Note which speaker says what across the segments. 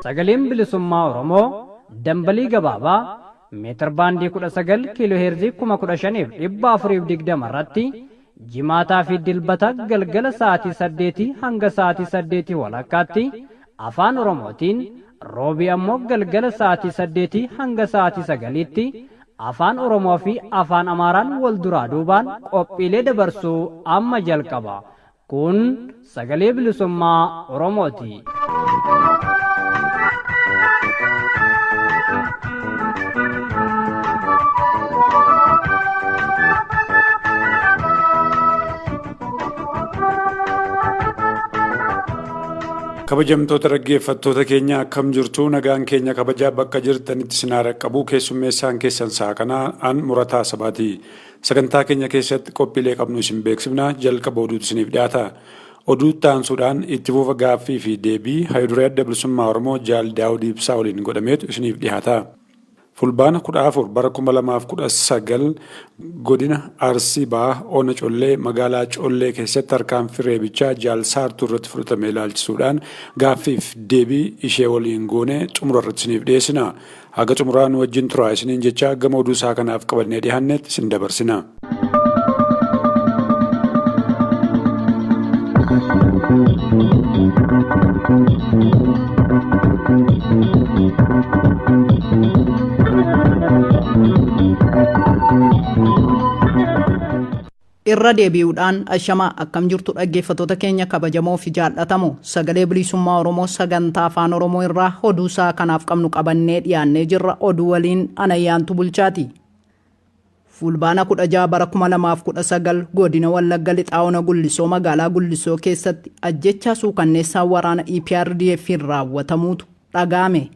Speaker 1: sagaleen bilisummaa Oromoo dambalii gabaabaa meetir baandii 19 kiiloo heerzii 15,420 irratti jimaataa fi dilbata galgala sa'aatii 8 hanga sa'aatii 8 walakkaatti afaan Oromootiin roobii ammoo galgala sa'aatii 8 hanga sa'aatii 9tti afaan Oromoo fi afaan Amaaraan wal duraa duubaan qophiilee dabarsuu amma jalqaba. Kun sagalee bilisummaa Oromooti.
Speaker 2: kabajamtoota dhaggeeffattoota keenya akkam jirtu nagaan keenya kabajaa bakka jirtanitti sinaara qabu keessummeessaan keessan saaqanaa an murataa sabaati sagantaa keenya keessatti qophiilee qabnu isin beeksifna jalqaba oduutu isiniif dhiyaata oduu taansuudhaan itti fufa gaaffii fi deebii hayiduree adda bilisummaa Oromoo Jaal Daawud Ibsaa waliin godhameetu isiniif dhiyaata. fulbaana 14 bara 2019 godina Arsii Bahaa Ona Collee magaalaa Collee keessatti tarkaanfii reebichaa Jaal Saartuu irratti fudhatame ilaalchisuudhaan gaaffiif deebii ishee waliin goone xumura irratti isiniif dhiyeessina. Haga xumuraan wajjin turaa isiniin jecha gama oduu isaa kanaaf qabannee dhiyaannetti isin dabarsina.
Speaker 3: irra deebi'uudhaan ashamaa akkam jirtu dhaggeeffattoota keenya kabajamoo fi jaallatamoo sagalee bilisummaa Oromoo sagantaa afaan Oromoo irraa oduu isaa kanaaf qabnu qabannee dhiyaannee jirra. Oduu waliin Anayyaantu Bulchaati. fulbaana 16 bara 2019 godina Wallagga Lixaa Ona Gullisoo magaalaa Gullisoo keessatti ajjechaa suukanneessaa waraana EPRDF raawwatamuutu dhaga'ame.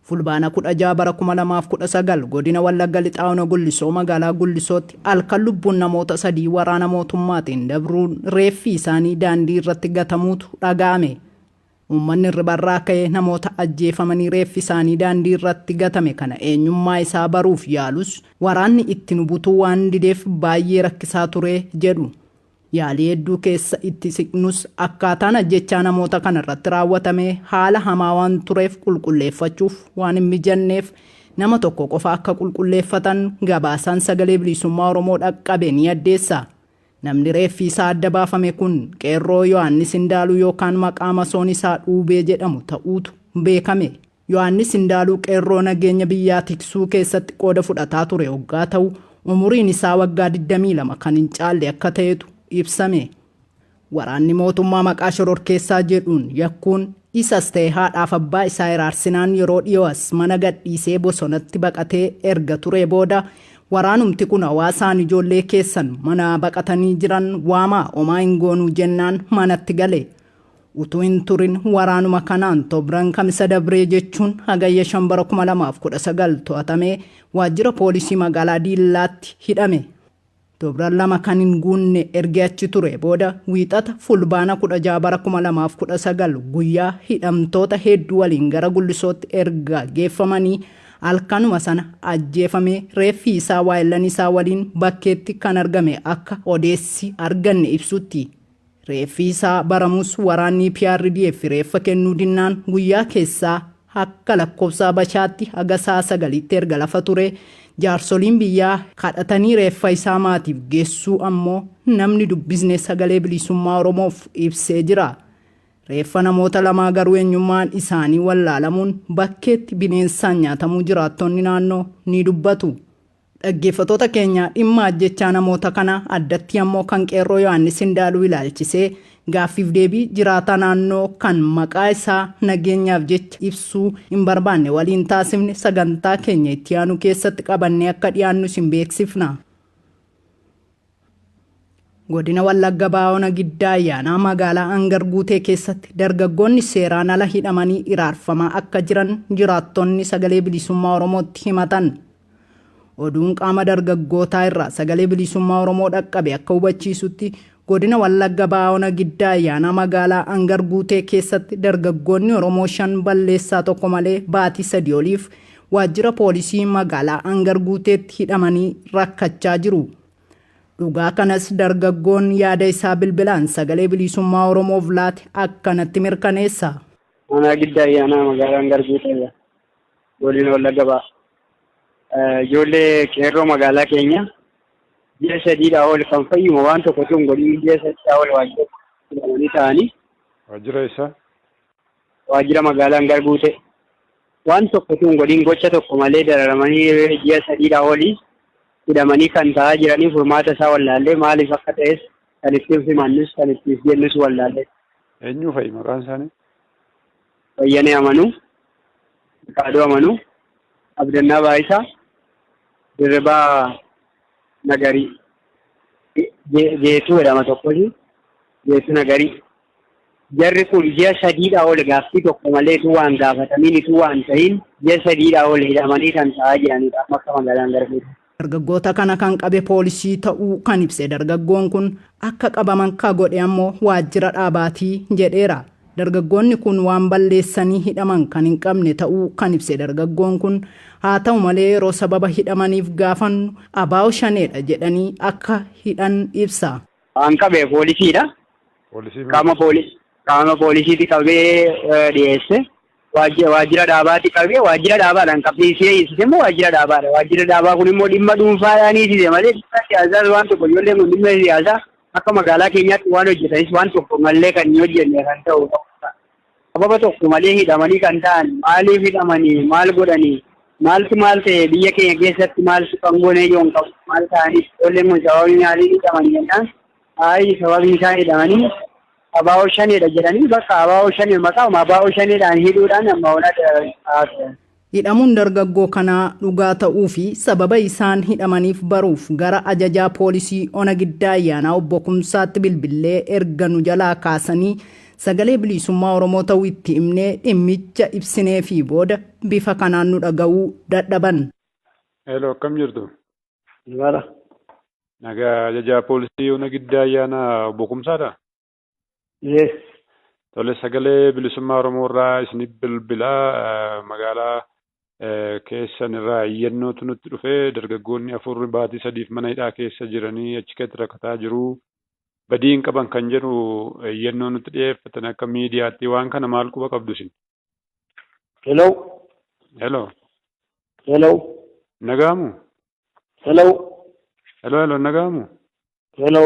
Speaker 3: fulbaana 16 bara 2019 godina Wallagga Lixaa Ona Gullisoo magaalaa Gullisootti halkan lubbuun namoota 3 waraana mootummaatiin dabruun reeffi isaanii daandii irratti gatamuutu dhaga'ame. Uummanni ribarraa ka'ee namoota ajjeefamanii reeffi isaanii daandii irratti gatame kana eenyummaa isaa baruuf yaalus waraanni ittiin butuu waan dideef baay'ee rakkisaa ture jedhu. Yaalii hedduu keessa itti siqnus akkaataan ajjechaa namoota kana irratti raawwatame haala hamaa waan tureef qulqulleeffachuuf waan hin mijanneef nama tokko qofa akka qulqulleeffatan gabaasaan sagalee bilisummaa Oromoo dhaqqabe ni addeessa. Namni reeffi isaa adda baafame kun qeerroo Yohaannis Indaaluu yookaan maqaa masoon isaa Dhuubee jedhamu ta'uutu beekame. Yohaannis Indaaluu qeerroo nageenya biyyaa tiksuu keessatti qooda fudhataa ture hoggaa ta'u umuriin isaa waggaa 22 kan hin caalle akka ta'etu ibsame. Waraanni mootummaa maqaa shororkeessaa jedhuun yakkuun isas ta'e haadhaaf abbaa isaa iraarsinaan yeroo dhiyoos mana gadhiisee bosonatti baqatee erga ture booda waraanumti kun hawaasaan ijoollee keessan mana baqatanii jiran waamaa homaa hin goonuu jennaan manatti gale. Utuu hin turin waraanuma kanaan Tobran Kamisa Dabree jechuun hagayya 5 bara 2019 to'atamee waajjira poolisii magaalaa Diillaatti hidhame. Tobran lama kan hin guunne erga achi ture booda wiixata fulbaana 16 bara 2019 guyyaa hidhamtoota hedduu waliin gara Gullisootti erga geeffamanii halkanuma sana ajjeefame reeffi isaa waayillan isaa waliin bakkeetti kan argame akka odeessi arganne ibsutti. Reeffi isaa baramus waraanni PRDF reeffa kennuu dinnaan guyyaa keessaa akka lakkoofsa bashaatti haga sa'a 9tti erga lafa ture jaarsoliin biyyaa kadhatanii reeffa isaa maatiif geessuu ammoo namni dubbisne sagalee bilisummaa Oromoof ibsee jira. Reeffa namoota lamaa garuu eenyummaan isaanii wallaalamuun bakkeetti bineensaan nyaatamuu jiraattonni naannoo ni dubbatu. Dhaggeeffattoota keenya dhimma ajjechaa namoota kana addatti ammoo kan qeerroo Yohaannis Indaaluu ilaalchisee gaaffiif deebii jiraataa naannoo kan maqaa isaa nageenyaaf jecha ibsuu hin barbaanne waliin taasifne sagantaa keenya itti aanu keessatti qabannee akka dhiyaannu isin beeksifna. Godina Wallagga Bahaa Ona Giddaa Ayyaanaa magaalaa Angar Guutee keessatti dargaggoonni seeraan ala hidhamanii iraarfamaa akka jiran jiraattonni sagalee bilisummaa Oromootti himatan. Oduun qaama dargaggootaa irraa sagalee bilisummaa Oromoo dhaqqabe akka hubachiisutti godina Wallagga Bahaa Ona Giddaa Ayyaanaa magaalaa Angar Guutee keessatti dargaggoonni Oromoo 5 balleessaa tokko malee baatii 3 oliif waajjira poolisii magaalaa Angar Guuteetti hidhamanii rakkachaa jiru. Dhugaa kanas dargaggoon yaada isaa bilbilaan sagalee bilisummaa Oromoof laate akkanatti mirkaneessa.
Speaker 4: Ana giddaa ayyaanaa magaalaan Garbuuta godina Wallagga Bahaa. Ijoollee qeerroo magaalaa keenya ji'a sadiidhaa ol kan fayyuma waan tokko tun godhin ji'a sadiidhaa ol waajjira ta'anii.
Speaker 2: Waajjira isaa?
Speaker 4: Waajjira magaalaan Garbuute. Waan tokko tun godhin gocha tokko malee dararamanii ji'a sadiidhaa olii hidhamanii kan ta'aa jiranii furmaata isaa wallaallee maaliif akka ta'es kan ittiin himannus kan ittiin jennus wallaallee.
Speaker 2: Eenyu fa'i maqaan isaanii?
Speaker 4: Fayyanee Amanuu, Kaadoo Amanuu, Abdannaa Baayisaa, Dirribaa Nagarii, Geetuu jedhama tokkosi, Geetuu Nagarii. Jarri kun ji'a sadiidhaa ol gaaffii tokko malee ituu waan gaafatamiin ituu waan ta'in ji'a sadiidhaa ol hidhamanii kan ta'aa jiranidha akka magaalaan Garbuuti.
Speaker 3: Dargaggoota kana kan qabe poolisii ta'uu kan ibse dargaggoon kun akka qabaman ka godhe ammoo waajjira dhaabaatii jedheera. Dargaggoonni kun waan balleessanii hidhaman kan hin qabne ta'uu kan ibse dargaggoon kun haa ta'u malee yeroo sababa hidhamaniif gaafannu abaa'oo shaneedha jedhanii akka hidhan ibsa.
Speaker 4: Waan qabe poolisiidha. Qaama poolisiiti qabee dhiyeesse. Waajjira dhaabaatti qabee waajjira dhaabaadhaan qabsiisee ibsite immoo waajjira dhaabaadha. Waajjira dhaabaa kun immoo dhimma dhuunfaadhaaniiti malee dhimma siyaasaa waan tokko ijoolleen kun dhimma siyaasaa akka magaalaa keenyaatti waan hojjetanis waan tokko malee kan hin hojjenne kan ta'u. Sababa tokko malee hidhamanii kan ta'an maaliif hidhamanii maal godhanii maaltu maal ta'e biyya keenya keessatti maaltu kan goonee yoo hin qabu maal ta'aniif ijoolleen kun sababni maaliif hidhamanii jennaan sababni isaan hidhamanii abaa'oo shaneedha jedhanii bakka abaa'oo shanee maqaa abaa'oo shaneedhaan hidhuudhaan amma oolaa.
Speaker 3: Hidhamuun dargaggoo kanaa dhugaa ta'uu fi sababa isaan hidhamaniif baruuf gara ajajaa poolisii Ona Giddaa Ayyaanaa obbo Kumsaatti bilbilee erga nu jalaa kaasanii sagalee bilisummaa Oromoo ta'uu itti himnee dhimmicha ibsinee fi booda bifa kanaan nu dhaga'uu dadhaban.
Speaker 2: Hello, akkam jirtu?
Speaker 4: Nagaadha.
Speaker 2: Nagaa ajajaa poolisii Ona Giddaa Ayyaanaa obbo Kumsaadha?
Speaker 4: Yes.
Speaker 2: Tole sagalee bilisummaa Oromoo irraa isinif bilbilaa magaalaa keessan irraa iyyannootu nutti dhufee dargaggoonni afurri baatii sadiif mana hidhaa keessa jiranii achi keessatti rakkataa jiru. Badiin qaban kan jedhu iyyannoo nutti dhiyeeffatan akka miidiyaatti waan kana maal quba qabdu isin?
Speaker 4: Hello.
Speaker 2: Hello.
Speaker 4: Hello.
Speaker 2: Nagaamu?
Speaker 4: Hello.
Speaker 2: Hello nagaamu?
Speaker 4: Hello.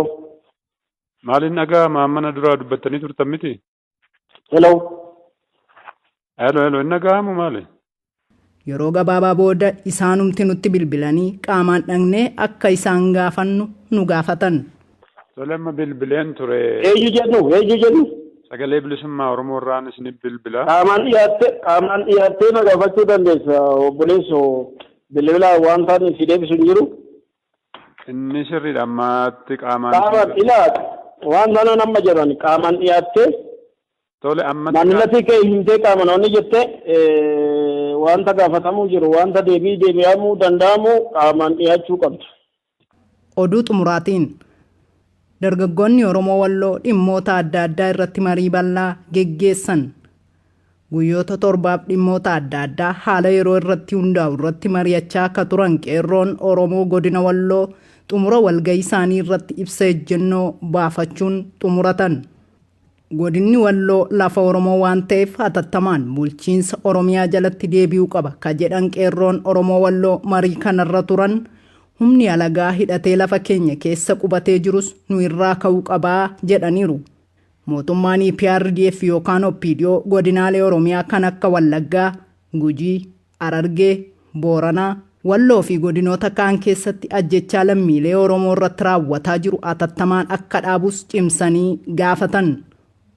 Speaker 2: Maaliin nagaama mana duraa dubbattanii turtan miti?
Speaker 4: Hello.
Speaker 2: Hello nagaamu maali?
Speaker 3: Yeroo gabaabaa booda isaanumti nutti bilbilanii qaamaan dhaqnee akka isaan gaafannu nu gaafatan.
Speaker 2: Tole amma bilbileen ture.
Speaker 4: Eenyu jedhu?
Speaker 2: Sagalee bilisummaa Oromoo irraan isinif bilbilaa.
Speaker 4: Qaamaan dhiyaattee na gaafachuu dandeessa obboleessoo bilbilaa waan ta'an si deebisu hin jiru.
Speaker 2: Inni sirriidha ammaatti qaamaan.
Speaker 4: Qaamaan ilaala waan sana nama jedhan qaamaan dhiyaattee.
Speaker 2: Tole amma.
Speaker 4: Maamilatti kee himtee qaamanoonni jettee wanta gaafatamuu jiru wanta deebi'amuu danda'amu qaamaan dhiyaachuu qabdu.
Speaker 3: Oduu xumuraatiin. Dargaggoonni Oromoo Walloo dhimmoota adda addaa irratti marii bal'aa geggeessan. Guyyoota torbaaf dhimmoota adda addaa haala yeroo irratti hundaa'u irratti mari'achaa akka turan qeerroon Oromoo godina Walloo xumura walgahii isaanii irratti ibsa ejjennoo baafachuun xumuratan. Godinni Walloo lafa Oromoo waan ta'eef hatattamaan bulchiinsa Oromiyaa jalatti deebi'uu qaba ka jedhan qeerroon Oromoo Walloo marii kanarra turan. Humni alagaa hidhatee lafa keenya keessa qubatee jirus nu irraa ka'uu qabaa jedhaniiru. Mootummaan EPRDF yookaan OPDO godinaalee Oromiyaa kan akka Wallaggaa, Gujii, Arargee, Booranaa, Walloo fi godinoota kaan keessatti ajjechaa lammiilee Oromoo irratti raawwataa jiru hatattamaan akka dhaabus cimsanii gaafatan.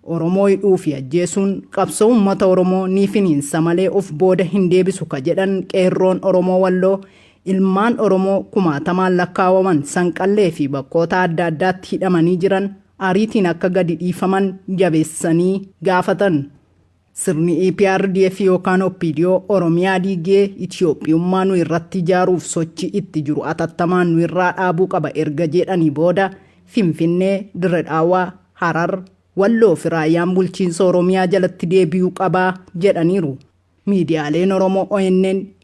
Speaker 3: Oromoo hidhuu fi ajjeesuun qabsoo uummata Oromoo ni finiinsa malee of booda hin deebisu ka jedhan qeerroon Oromoo Walloo ilmaan Oromoo kumaatamaan lakkaawaman sanqallee fi bakkoota adda addaatti hidhamanii jiran ariitiin akka gadi dhiifaman jabeessanii gaafatan. Sirni EPRDF yookaan OPDO Oromiyaa diigee Itiyoophiyummaa nu irratti ijaaruuf sochii itti jiru hatattamaan nu irraa dhaabuu qaba erga jedhanii booda Finfinnee, Dirre Dhawaa, Harar, Walloo fi raayyaan bulchiinsa Oromiyaa jalatti deebi'uu qabaa jedhaniiru. Miidiyaaleen Oromoo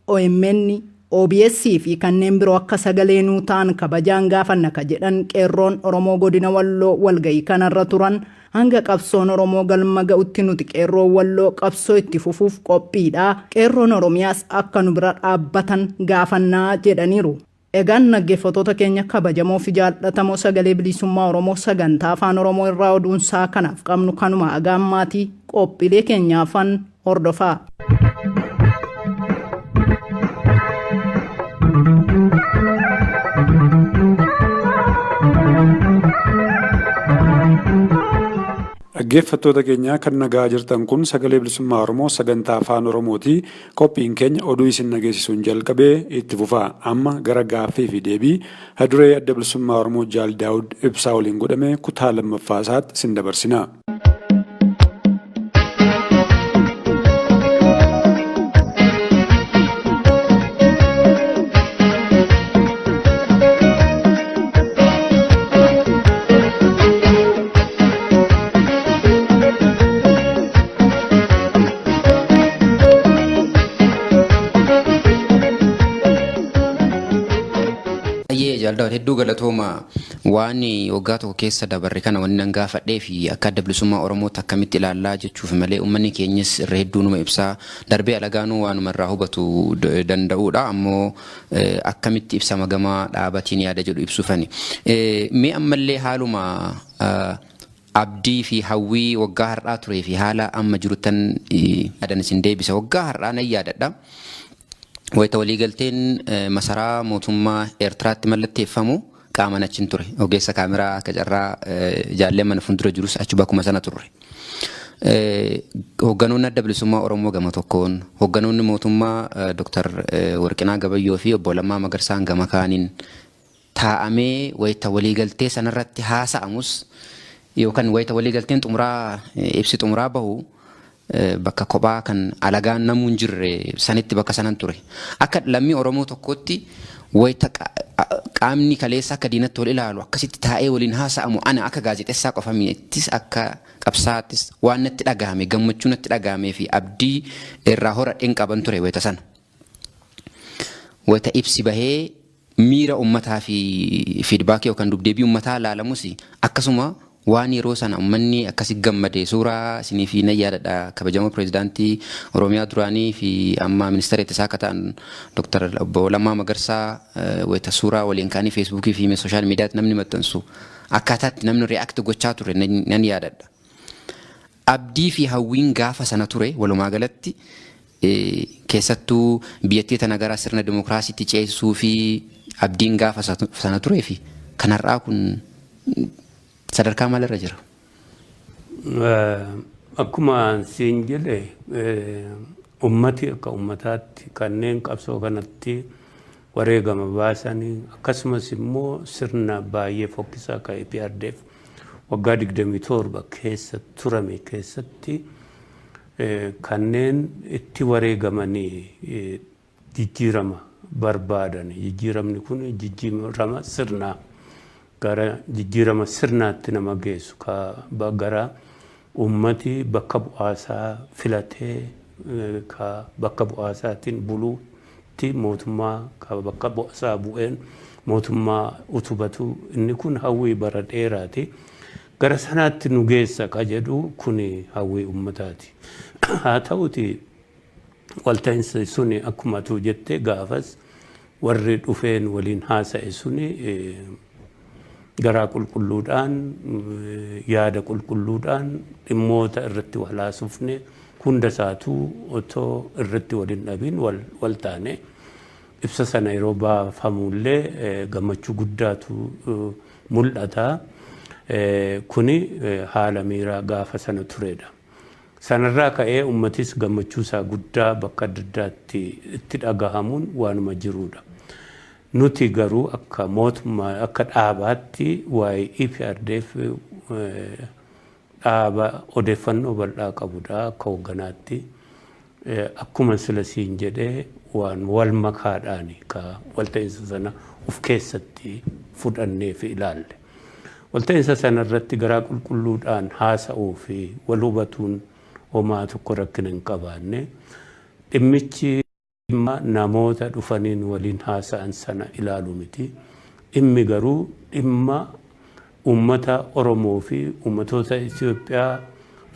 Speaker 3: OMN, OBS fi kanneen biroo akka sagalee nuu ta'an kabajaan gaafanna ka jedhan qeerroon Oromoo godina Walloo walga'ii kanarra turan hanga qabsoon Oromoo galma ga'utti nuti qeerroo Walloo qabsoo itti fufuuf qophiidha. Qeerroon Oromiyaas akka nu bira dhaabbatan gaafannaa jedhaniiru. Egaan naggeeffattoota keenya kabajamoo fi jaallatamoo sagalee bilisummaa Oromoo sagantaa afaan Oromoo irraa oduunsaa kanaaf qabnu kanuma agaammaatii qophiilee keenyaafan hordofaa.
Speaker 2: Dhaggeeffattoota keenya kan nagaa jirtan kun sagalee bilisummaa Oromoo sagantaa afaan Oromooti. Qophiin keenya oduu isin nageessisuun jalqabee itti fufaa. Amma gara gaaffii fi deebii haduree adda bilisummaa Oromoo Jaal Daawud ibsaa waliin godhame kutaa lammaffaa isaatti isin dabarsina.
Speaker 5: Jaaldaawwan hedduu galatooma waan waggaa tokko keessa dabarre kana wanni nan gaafadhee fi akka adda bilisummaa Oromootti akkamitti ilaallaa jechuuf malee uummanni keenyas irra hedduu numa ibsaa darbee alagaanuu waanuma irraa hubatu danda'uudha ammoo akkamitti ibsama gamaa dhaabatiin yaada jedhu ibsuufani. Mee ammallee haaluma abdii fi hawwii waggaa har'aa turee fi haala amma jirutan yaadan isin deebisa. Waggaa har'aa nan yaadadha. Wayita waliigalteen masaraa mootummaa Eertiraatti mallatteeffamu qaaman achiin ture. Ogeessa kaameraa akka carraa jaallee mana fuuldura jirus achi bakkuma sana turre. Hoogganoonni adda bilisummaa Oromoo gama tokkoon, hoogganoonni mootummaa Dr. Warqinaa Gabayyoo fi obbo Lammaa Magarsaan gama kaaniin taa'amee wayita waliigaltee sanarratti haasa'amus yookaan wayita waliigalteen xumuraa ibsi xumuraa bahu bakka kophaa kan alagaan namuu hin jirre sanitti bakka sanan ture. Akka lammii Oromoo tokkotti wayita qaamni kaleessa akka diinatti wal ilaalu akkasitti taa'ee waliin haasa'amu ana akka gaazexeessaa qofa mi'ettis akka qabsaattis waan natti dhagahame gammachuu natti dhagahamee fi abdii irraa hora qaban ture wayita sana. Wayita ibsi bahee miira uummataa fi fiidbaakii yookaan dubdeebii uummataa ilaalamus akkasuma waan yeroo sana uummanni akkasi gammade suuraa isinii fi na yaadadha. Kabajamoo pireezidaantii Oromiyaa duraanii fi amma ministeera ittisaa akka ta'an Dr. Obbo Lammaa Magarsaa wayita suuraa waliin kaanii feesbuukii fi sooshaal miidiyaatti namni maxxansu akkaataatti namni reaakti gochaa ture nan yaadadha. Abdii fi hawwiin gaafa sana ture walumaa galatti keessattuu biyyattii tana gara sirna dimookiraasiitti ceesisuu fi abdiin gaafa sana turee fi kanarraa kun sadarkaa maalirra jira?
Speaker 6: Akkuma siin jedhe ummati akka ummataatti kanneen qabsoo kanatti wareegama baasanii akkasumas immoo sirna baay'ee fokkisaa akka EPRDF waggaa 27 keessa turame keessatti kanneen itti wareegamanii jijjiirama barbaadan. Jijjiiramni kun jijjiirama sirnaa gara jijjiirama sirnaatti nama geessu gara ummati bakka bu'aasaa filatee ka bakka bu'aasaatiin buluutti mootummaa ka bakka bu'aasaa bu'een mootummaa utubatu inni kun hawwii bara dheeraati. Gara sanaatti nu geessa ka jedhu kun hawwii ummataati. Haa ta'uti walta'iinsi suni akkuma tu jette gaafas warri dhufeen waliin haasa'e suni garaa qulqulluudhaan yaada qulqulluudhaan dhimmoota irratti walaasufne hunda isaatuu otoo irratti waliin dhabin wal taane ibsa sana yeroo baafamullee gammachuu guddaatu mul'ata. Kuni haala miiraa gaafa sana turedha. Sanarraa ka'ee uummatis gammachuu isaa guddaa bakka adda addaatti itti dhagahamuun waanuma jirudha. Nuti garuu akka mootummaa akka dhaabaatti waa'ee EPRDF dhaaba odeeffannoo bal'aa qabudha akka hoogganaatti. Akkuma sila siin jedhee waan wal makaadhaani ka walta'iinsa sana of keessatti fudhannee fi ilaalle. Walta'iinsa sana irratti garaa qulqulluudhaan haasa'uu fi wal hubatuun homaa tokko rakkina hin qabaanne dhimmichi dhimma namoota dhufaniin waliin haasa'an sana ilaalu miti. Dhimmi garuu dhimma uummata Oromoo fi uummatoota Itoophiyaa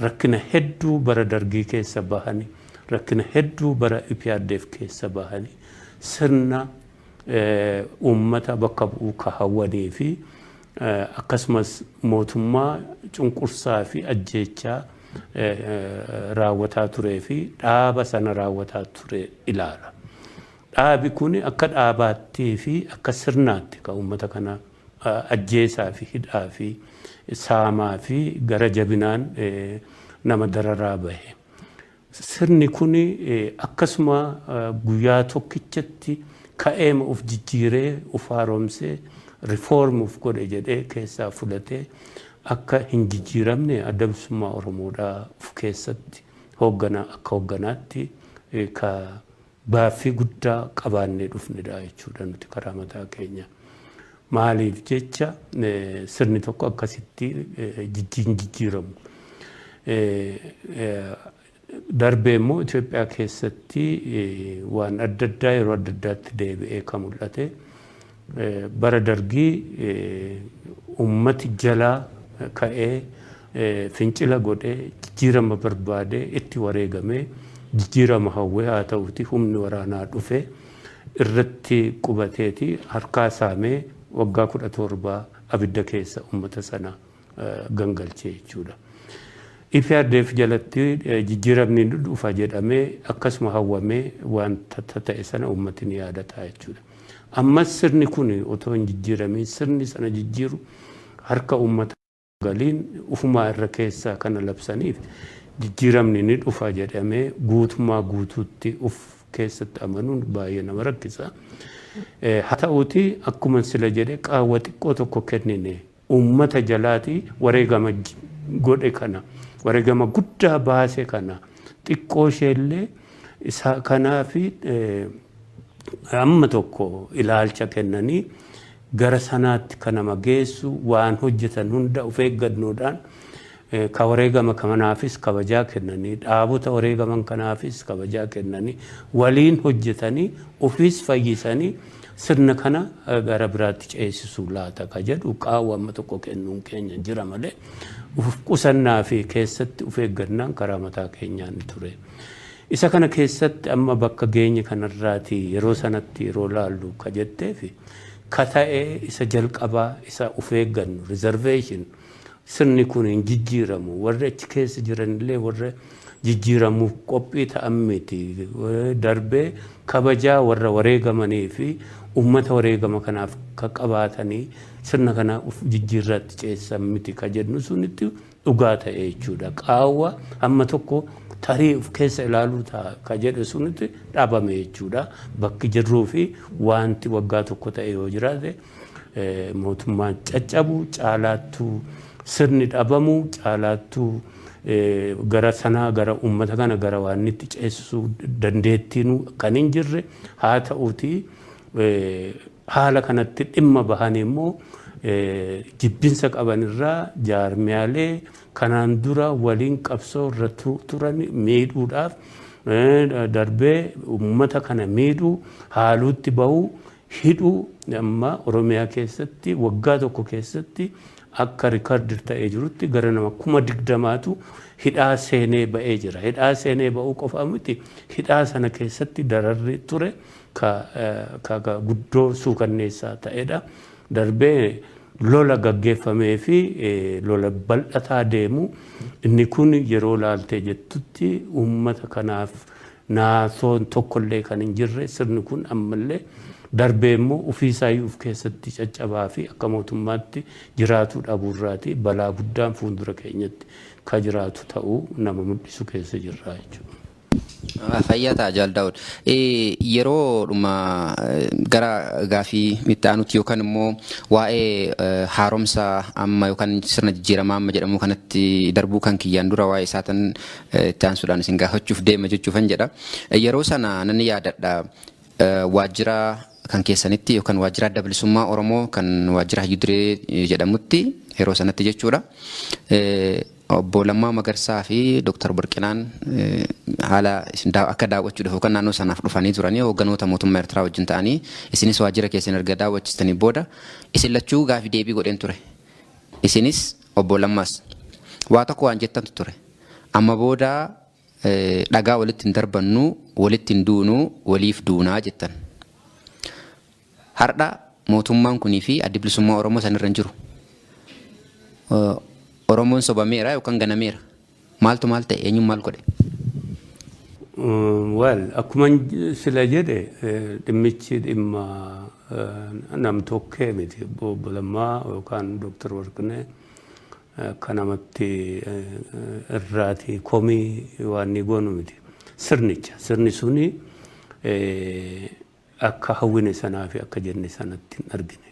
Speaker 6: rakkina hedduu bara dargii keessa bahanii rakkina hedduu bara IPRDF keessa bahanii sirna uummata bakka bu'uu kahawwanii fi akkasumas mootummaa cunqursaa fi ajjeechaa raawwataa turee fi dhaaba sana raawwataa ture ilaala. Dhaabi kun akka dhaabaattii fi akka sirnaatti kan uummata kana ajjeesaa fi hidhaa fi saamaa fi gara jabinaan nama dararaa bahe. Sirni kun akkasuma guyyaa tokkichatti ka'eema of jijjiiree of haaromsee rifoorm of godhe jedhee keessaa fudhatee akka hin jijjiiramne adda bilisummaa Oromoodhaa of keessatti akka hoogganaatti ka baaffii guddaa qabaannee dhufnedha jechuudha nuti karaa mataa keenya. Maaliif jecha sirni tokko akkasitti jijjiiramu. Darbee immoo Itoophiyaa keessatti waan adda addaa yeroo adda addaatti deebi'ee kan mul'ate bara dargii ummati jalaa ka'ee fincila godhee jijjiirama barbaadee itti wareegamee jijjiirama hawwee haa ta'uuti humni waraanaa dhufe irratti qubateeti harkaa saamee waggaa 17 abidda keessa ummata sana gangalchee jechuudha. IPRDF jalatti jijjiiramni dhufa jedhamee akkasuma hawwamee wanta ta'e sana uummatni yaadataa jechuudha. Ammas sirni kun otoo hin jijjiiramin sirni sana jijjiiru harka uummata galiin ufumaa irra keessaa kana labsaniif jijjiiramni ni dhufa jedhamee guutummaa guutuutti uf keessatti amanuun baay'ee nama rakkisa. Haa ta'uuti akkuma sila jedhe qaawwa xiqqoo tokko kennine uummata jalaati wareegama godhe kana wareegama guddaa baase kana xiqqoo isheellee isa kanaafi amma tokko ilaalcha kennanii gara sanaatti kan nama geessu waan hojjetan hunda of eeggannoodhaan ka wareegama kanaafis kabajaa kennanii dhaabota wareegaman kanaafis kabajaa kennanii waliin hojjetanii ofiis fayyisanii sirna kana gara biraatti ceesisuu laata ka jedhu qaawwa amma tokko kennuun keenya jira malee qusannaa fi keessatti of eeggannaan karaa mataa keenyaan ture. Isa kana keessatti amma bakka geenye kanarraati yeroo sanatti yeroo laallu ka jetteefi ka ta'ee isa jalqabaa isa of eeggannu reservation sirni kun hin jijjiiramu warra achi keessa jiranillee warra jijjiiramuuf qophii ta'an miti darbee kabajaa warra wareegamanii fi ummata wareegama kanaaf ka qabaatanii sirna kana uf jijjiirratti ceessan miti ka jennu sunitti dhugaa ta'e jechuudha. Qaawwa amma tokko tarii of keessa ilaaluu ka jedhu sunitti dhaabame jechuudha. Bakki jirruu fi wanti waggaa tokko ta'e yoo jiraate mootummaan caccabu caalaattuu sirni dhabamu caalaattuu gara sanaa gara ummata kana gara waan itti ceesisuu dandeettiin kan hin jirre haa ta'uuti haala kanatti dhimma bahanii immoo jibbinsa qabanirraa jaarmiyaalee kanaan dura waliin qabsoo irra turan miidhuudhaaf darbee ummata kana miidhuu haaluutti bahuu hidhuu amma Oromiyaa keessatti waggaa tokko keessatti akka rikardir ta'ee jirutti gara nama 20,000tu hidhaa seenee ba'ee jira. Hidhaa seenee ba'uu qofa miti hidhaa sana keessatti dararri ture ka guddoo suukanneessaa ta'edha. Darbee lola gaggeeffamee fi lola bal'ataa deemu inni kun yeroo laaltee jettutti uummata kanaaf naasoon tokkollee kan hin jirre sirni kun ammallee darbee immoo ofiisaayyuu of keessatti caccabaa fi akka mootummaatti jiraatu dhabuurraati balaa guddaan fuuldura keenyatti ka jiraatu ta'uu nama mul'isu keessa jirra jechuudha.
Speaker 5: Fayyataa Jaaldaawud yeroo dhuma gara gaafii itti aanutti yookaan immoo waa'ee haaromsa amma yookaan sirna jijjiiramaa amma jedhamu kanatti darbuu kan kiyyaan dura waa'ee isaatan itti aansuudhaan isin gaafachuuf deema jechuufan jedha. Yeroo sana nan yaadadha waajjira kan keessanitti yookaan waajjira adda bilisummaa Oromoo kan waajjira Hayyuu Duree jedhamutti yeroo sanatti jechuudha. obbo Lammaa Magarsaa fi Dr. Warqinaan haala akka daawwachuudhaaf yookaan naannoo sanaaf dhufanii turanii hoogganoota mootummaa Eertiraa wajjin ta'anii isinis waajjira keessan erga daawwachistanii booda isin lachuu gaafii deebii godheen ture. Isinis obbo Lammaas waa tokko waan jettantu ture. Amma booda dhagaa walitti hin darbannu, walitti hin duunu, waliif duunaa jettan. Har'a mootummaan kunii fi addi bilisummaa Oromoo sanirra hin jiru. Oromoon sobameera yookaan ganameera. Maaltu maal ta'e eenyuun maal godhe?
Speaker 6: Akkuma sila jedhe dhimmichi dhimma nam-tokkee miti. Obbo Lammaa yookaan Dr. Warqinee kan namatti irraati komii waan ni goonu miti. Sirni suni akka hawwine sanaa fi akka jenne sanatti hin argine.